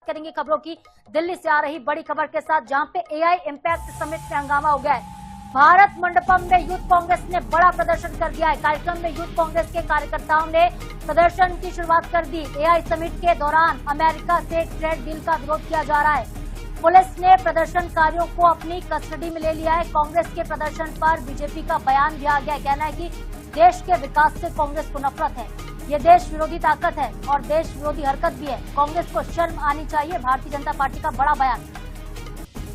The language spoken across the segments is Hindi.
करेंगे खबरों की। दिल्ली से आ रही बड़ी खबर के साथ, जहां पे एआई इम्पैक्ट समिट में हंगामा हो गया है। भारत मंडपम में यूथ कांग्रेस ने बड़ा प्रदर्शन कर दिया है। कार्यक्रम में यूथ कांग्रेस के कार्यकर्ताओं ने प्रदर्शन की शुरुआत कर दी। एआई समिट के दौरान अमेरिका से ट्रेड डील का विरोध किया जा रहा है। पुलिस ने प्रदर्शनकारियों को अपनी कस्टडी में ले लिया है। कांग्रेस के प्रदर्शन पर बीजेपी का बयान भी आ गया है। कहना है कि देश के विकास से कांग्रेस को नफरत है, ये देश विरोधी ताकत है और देश विरोधी हरकत भी है। कांग्रेस को शर्म आनी चाहिए, भारतीय जनता पार्टी का बड़ा बयान।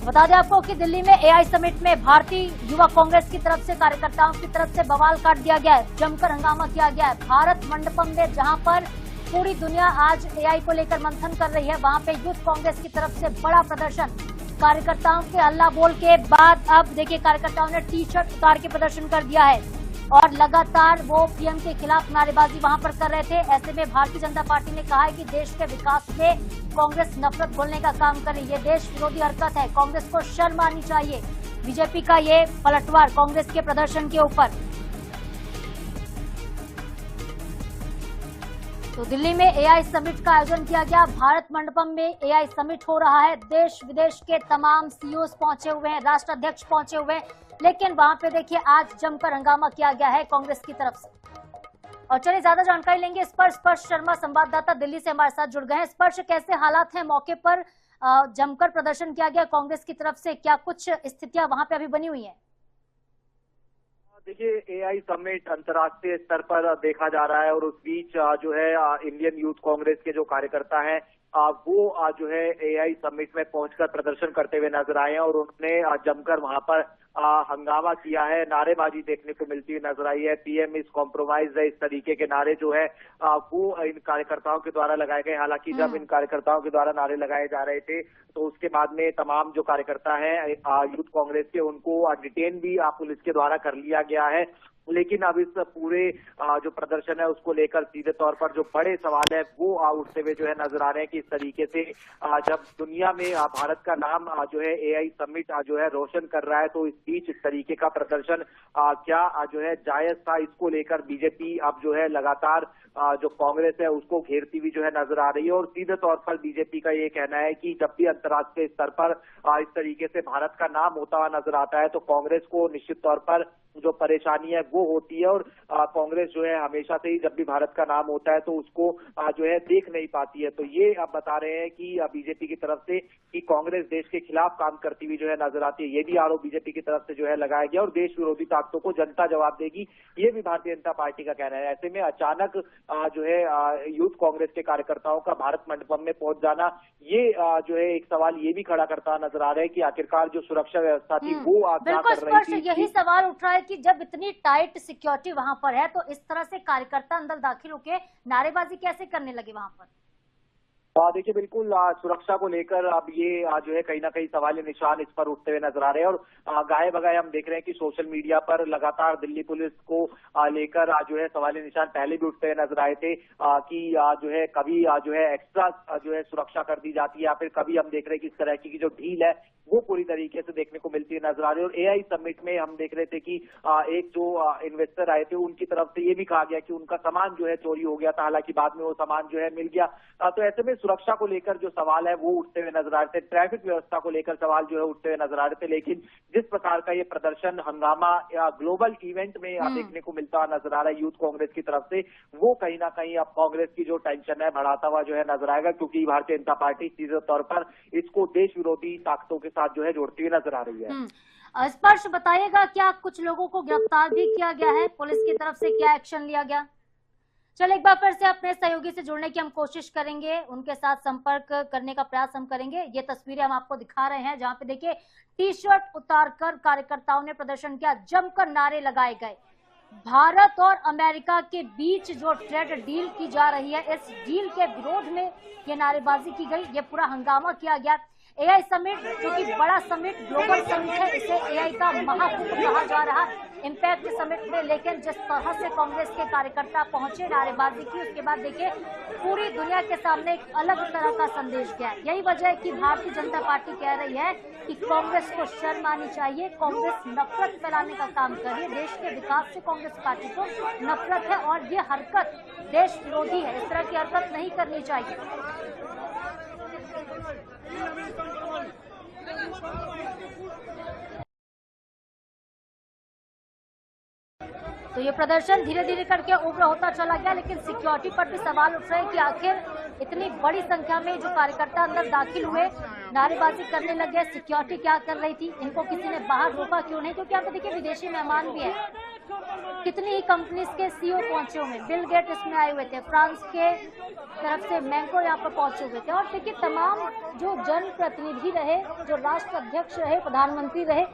बता दें आपको कि दिल्ली में एआई समिट में भारतीय युवा कांग्रेस की तरफ से, कार्यकर्ताओं की तरफ से बवाल काट दिया गया है, जमकर हंगामा किया गया है। भारत मंडपम में जहां पर पूरी दुनिया आज एआई को लेकर मंथन कर रही है, वहां पे यूथ कांग्रेस की तरफ से बड़ा प्रदर्शन। कार्यकर्ताओं के हल्ला बोल के बाद अब देखिए कार्यकर्ताओं ने टी शर्ट उतार के प्रदर्शन कर दिया है और लगातार वो पीएम के खिलाफ नारेबाजी वहां पर कर रहे थे। ऐसे में भारतीय जनता पार्टी ने कहा है कि देश के विकास में कांग्रेस नफरत घोलने का काम करे, ये देश विरोधी हरकत है, कांग्रेस को शर्म आनी चाहिए। बीजेपी का ये पलटवार कांग्रेस के प्रदर्शन के ऊपर। तो दिल्ली में एआई समिट का आयोजन किया गया। भारत मंडपम में एआई समिट हो रहा है। देश विदेश के तमाम सीईओ पहुंचे हुए हैं, राष्ट्र अध्यक्ष पहुंचे हुए हैं, लेकिन वहां पे देखिए आज जमकर हंगामा किया गया है कांग्रेस की तरफ से। और चलिए ज्यादा जानकारी लेंगे। स्पर्श शर्मा संवाददाता दिल्ली से हमारे साथ जुड़ गए हैं। स्पर्श, कैसे हालात हैं मौके पर? जमकर प्रदर्शन किया गया कांग्रेस की तरफ से, क्या कुछ स्थितियां वहां पे अभी बनी हुई है? देखिए, एआई समिट अंतर्राष्ट्रीय स्तर पर देखा जा रहा है और उस बीच जो है इंडियन यूथ कांग्रेस के जो कार्यकर्ता हैं वो जो है एआई समिट में पहुंचकर प्रदर्शन करते हुए नजर आए हैं और उन्होंने जमकर वहां पर हंगामा किया है। नारेबाजी देखने को मिलती हुई नजर आई है। पीएम इज कॉम्प्रोमाइज है, इस तरीके के नारे जो है वो इन कार्यकर्ताओं के द्वारा लगाए गए। हालांकि जब इन कार्यकर्ताओं के द्वारा नारे लगाए जा रहे थे तो उसके बाद में तमाम जो कार्यकर्ता हैं यूथ कांग्रेस के, उनको डिटेन भी पुलिस के द्वारा कर लिया गया है। लेकिन अब इस पूरे जो प्रदर्शन है उसको लेकर सीधे तौर पर जो बड़े सवाल है वो उठते हुए जो है नजर आ रहे हैं कि इस तरीके से जब दुनिया में भारत का नाम जो है एआई समिट जो है रोशन कर रहा है, तो इस बीच इस तरीके का प्रदर्शन क्या जो है जायज था, इसको लेकर बीजेपी अब जो है लगातार जो कांग्रेस है उसको घेरती हुई जो है नजर आ रही है। और सीधे तौर पर बीजेपी का ये कहना है कि जब भी अंतर्राष्ट्रीय स्तर पर इस तरीके से भारत का नाम होता हुआ नजर आता है तो कांग्रेस को निश्चित तौर पर जो परेशानी है वो होती है। और कांग्रेस जो है हमेशा से ही जब भी भारत का नाम होता है तो उसको जो है देख नहीं पाती है। तो ये अब बता रहे हैं कि बीजेपी की तरफ से कि कांग्रेस देश के खिलाफ काम करती हुई जो है नजर आती है। ये भी आरोप बीजेपी की तरफ से जो है लगाया गया और देश विरोधी ताकतों को जनता जवाब देगी, ये भी भारतीय जनता पार्टी का कहना है। ऐसे में अचानक जो है यूथ कांग्रेस के कार्यकर्ताओं का भारत मंडपम में पहुंच जाना, ये जो है एक सवाल ये भी खड़ा करता नजर आ रहा है कि आखिरकार जो सुरक्षा व्यवस्था थी वो क्या कर रही थी। यही सवाल उठ रहा है कि जब इतनी टाइट सिक्योरिटी वहां पर है तो इस तरह से कार्यकर्ता अंदर दाखिल होकर नारेबाजी कैसे करने लगे वहां पर? देखिए, बिल्कुल सुरक्षा को लेकर अब ये जो है कहीं ना कहीं सवाल निशान इस पर उठते हुए नजर आ रहे हैं। और गाये बगाए हम देख रहे हैं कि सोशल मीडिया पर लगातार दिल्ली पुलिस को लेकर जो है सवाल निशान पहले भी उठते हुए नजर आए थे कि जो है कभी जो है एक्स्ट्रा जो है सुरक्षा कर दी जाती है या फिर कभी हम देख रहे हैं कि इस तरह की जो ढील है वो पूरी तरीके से देखने को मिलती है नजर आ रही है। और एआई समिट में हम देख रहे थे कि एक जो इन्वेस्टर आए थे उनकी तरफ से ये भी कहा गया कि उनका सामान जो है चोरी हो गया था, हालांकि बाद में वो सामान जो है मिल गया। तो ऐसे में सुरक्षा को लेकर जो सवाल है वो उठते हुए नजर आ रहे थे, ट्रैफिक व्यवस्था को लेकर सवाल जो है उठते हुए नजर आ रहे थे। लेकिन जिस प्रकार का ये प्रदर्शन हंगामा या ग्लोबल इवेंट में देखने को मिलता हुआ नजर आ रहा है यूथ कांग्रेस की तरफ से, वो कहीं ना कहीं अब कांग्रेस की जो टेंशन है बढ़ाता हुआ जो है नजर आएगा, क्योंकि भारतीय जनता पार्टी सीधे तौर पर इसको देश विरोधी ताकतों के साथ जो है जोड़ती हुई नजर आ रही है। स्पर्श, बताइएगा क्या कुछ लोगों को गिरफ्तार भी किया गया है? पुलिस की तरफ से क्या एक्शन लिया गया? चलो एक बार फिर से अपने सहयोगी से जुड़ने की हम कोशिश करेंगे, उनके साथ संपर्क करने का प्रयास हम करेंगे। ये तस्वीरें हम आपको दिखा रहे हैं जहां पे देखिए टी शर्ट उतारकर कार्यकर्ताओं ने प्रदर्शन किया, जमकर नारे लगाए गए। भारत और अमेरिका के बीच जो ट्रेड डील की जा रही है, इस डील के विरोध में ये नारेबाजी की गई, ये पूरा हंगामा किया गया। एआई समिट जो कि बड़ा समिट, ग्लोबल समिट है, इसे एआई का महाकुंभ कहा जा रहा है इम्पैक्ट समिट में। लेकिन जिस तरह से कांग्रेस के कार्यकर्ता पहुंचे, नारेबाजी की, उसके बाद देखिए पूरी दुनिया के सामने एक अलग तरह का संदेश गया। यही वजह है कि भारतीय जनता पार्टी कह रही है कि कांग्रेस को शर्म आनी चाहिए, कांग्रेस नफरत फैलाने का काम कर रही है, देश के विकास से कांग्रेस पार्टी को नफरत है और ये हरकत देश विरोधी है, इस तरह की हरकत नहीं करनी चाहिए। तो ये प्रदर्शन धीरे धीरे करके उग्र होता चला गया, लेकिन सिक्योरिटी पर भी सवाल उठ रहे हैं कि आखिर इतनी बड़ी संख्या में जो कार्यकर्ता अंदर दाखिल हुए, नारेबाजी करने लगे, सिक्योरिटी क्या कर रही थी, इनको किसी ने बाहर रोका क्यों नहीं? क्योंकि यहाँ पे देखिए विदेशी मेहमान भी है, कितनी ही कंपनीज के सीईओ पहुंचे हुए, बिल गेट इसमें आए हुए थे, फ्रांस के तरफ से मैंको यहाँ पर पहुंचे हुए थे, और देखिए तमाम जो जनप्रतिनिधि रहे, जो राष्ट्र अध्यक्ष रहे, प्रधानमंत्री रहे,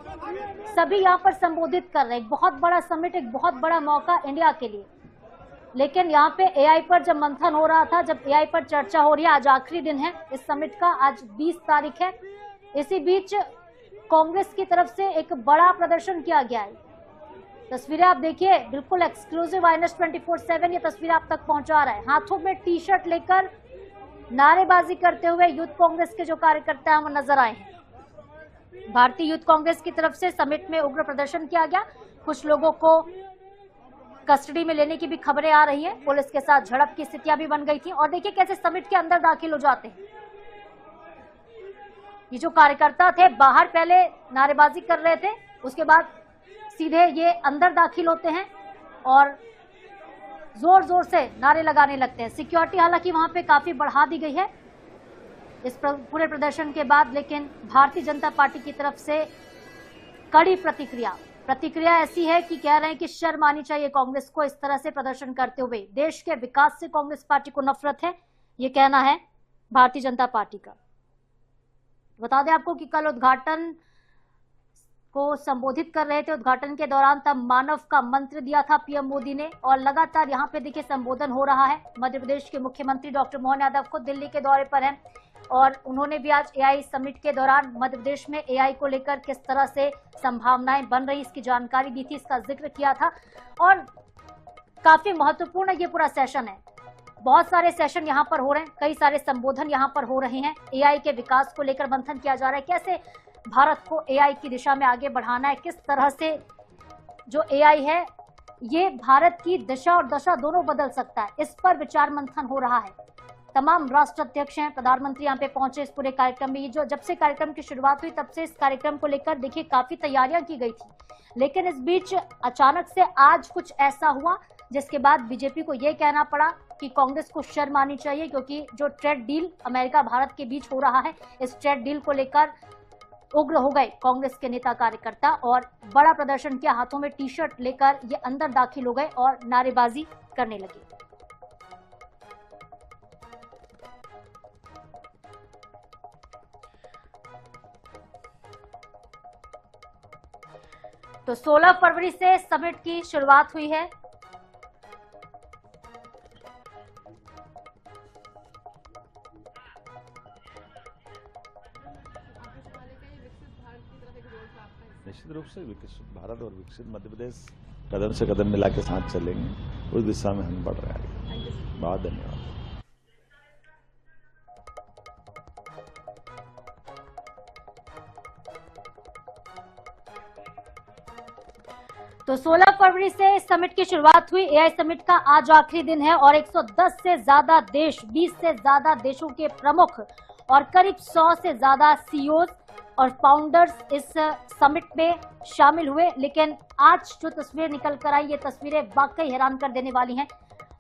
सभी यहाँ पर संबोधित कर रहे हैं। एक बहुत बड़ा समिट, एक बहुत बड़ा मौका इंडिया के लिए। लेकिन यहाँ पे एआई पर जब मंथन हो रहा था, जब एआई पर चर्चा हो रही है, आज आखिरी दिन है इस समिट का, आज 20 तारीख है। इसी बीच कांग्रेस की तरफ से एक बड़ा प्रदर्शन किया गया है। तस्वीरें आप देखिए, बिल्कुल एक्सक्लूसिव INS 24/7 ये तस्वीर आप तक पहुंचा रहा है। हाथों में टी शर्ट लेकर नारेबाजी करते हुए यूथ कांग्रेस के जो कार्यकर्ता हैं वो नजर आए हैं। भारतीय यूथ कांग्रेस की तरफ से समिट में उग्र प्रदर्शन किया गया। कुछ लोगों को कस्टडी में लेने की भी खबरें आ रही हैं। पुलिस के साथ झड़प की स्थितियां भी बन गई थी। और देखिए कैसे समिट के अंदर दाखिल हो जाते हैं। ये जो कार्यकर्ता थे बाहर पहले नारेबाजी कर रहे थे, उसके बाद सीधे ये अंदर दाखिल होते हैं और जोर जोर से नारे लगाने लगते हैं। सिक्योरिटी हालांकि वहां पे काफी बढ़ा दी गई है इस पूरे प्रदर्शन के बाद, लेकिन भारतीय जनता पार्टी की तरफ से कड़ी प्रतिक्रिया ऐसी है कि कह रहे हैं कि शर्म आनी चाहिए कांग्रेस को इस तरह से प्रदर्शन करते हुए। देश के विकास से कांग्रेस पार्टी को नफरत है, ये कहना है भारतीय जनता पार्टी का। बता दें आपको कि कल उद्घाटन को संबोधित कर रहे थे। उद्घाटन के दौरान तब मानव का मंत्र दिया था पीएम मोदी ने, और लगातार यहाँ पे देखिए संबोधन हो रहा है। मध्य प्रदेश के मुख्यमंत्री डॉक्टर मोहन यादव खुद दिल्ली के दौरे पर हैं और उन्होंने भी आज एआई समिट के दौरान मध्य प्रदेश में एआई को लेकर किस तरह से संभावनाएं बन रही, इसकी जानकारी दी थी, इसका जिक्र किया था। और काफी महत्वपूर्ण ये पूरा सेशन है। बहुत सारे सेशन यहाँ पर हो रहे हैं, कई सारे संबोधन यहाँ पर हो रहे हैं। एआई के विकास को लेकर मंथन किया जा रहा है, कैसे भारत को एआई की दिशा में आगे बढ़ाना है, किस तरह से जो एआई है ये भारत की दिशा और दशा दोनों बदल सकता है, इस पर विचार मंथन हो रहा है। तमाम राष्ट्र अध्यक्ष हैं, प्रधानमंत्री यहाँ पे पहुंचे इस पूरे कार्यक्रम में। ये जो जब से कार्यक्रम की शुरुआत हुई तब से इस कार्यक्रम को लेकर देखिए काफी तैयारियां की गई थी, लेकिन इस बीच अचानक से आज कुछ ऐसा हुआ जिसके बाद बीजेपी को ये कहना पड़ा कि कांग्रेस को शर्म आनी चाहिए, क्योंकि जो ट्रेड डील अमेरिका भारत के बीच हो रहा है, इस ट्रेड डील को लेकर उग्र हो गए कांग्रेस के नेता कार्यकर्ता और बड़ा प्रदर्शन किया। हाथों में टी शर्ट लेकर ये अंदर दाखिल हो गए और नारेबाजी करने लगे। तो 16 फरवरी से समिट की शुरुआत हुई है। निश्चित रूप से विकसित भारत और विकसित मध्य प्रदेश कदम से कदम मिला के साथ चलेंगे, उस दिशा में हम बढ़ रहे हैं। बहुत धन्यवाद। तो 16 फरवरी से इस समिट की शुरुआत हुई। एआई समिट का आज आखिरी दिन है और 110 से ज्यादा देश, 20 से ज्यादा देशों के प्रमुख और करीब 100 से ज्यादा सीईओ और फाउंडर्स इस समिट में शामिल हुए। लेकिन आज जो तस्वीर निकल कर आई, ये तस्वीरें वाकई हैरान कर देने वाली हैं।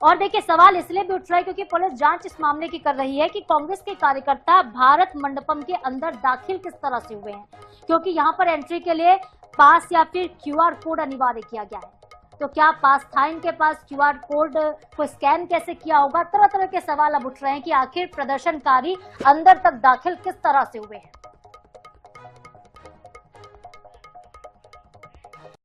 और देखिए सवाल इसलिए भी उठ रहा है क्योंकि पुलिस जांच इस मामले की कर रही है कि कांग्रेस के कार्यकर्ता भारत मंडपम के अंदर दाखिल किस तरह से हुए हैं, क्योंकि यहाँ पर एंट्री के लिए पास या फिर क्यूआर कोड अनिवार्य किया गया है। तो क्या पास था इनके पास, क्यूआर कोड को स्कैन कैसे किया होगा? तरह तरह के सवाल अब उठ रहे हैं कि आखिर प्रदर्शनकारी अंदर तक दाखिल किस तरह से हुए हैं।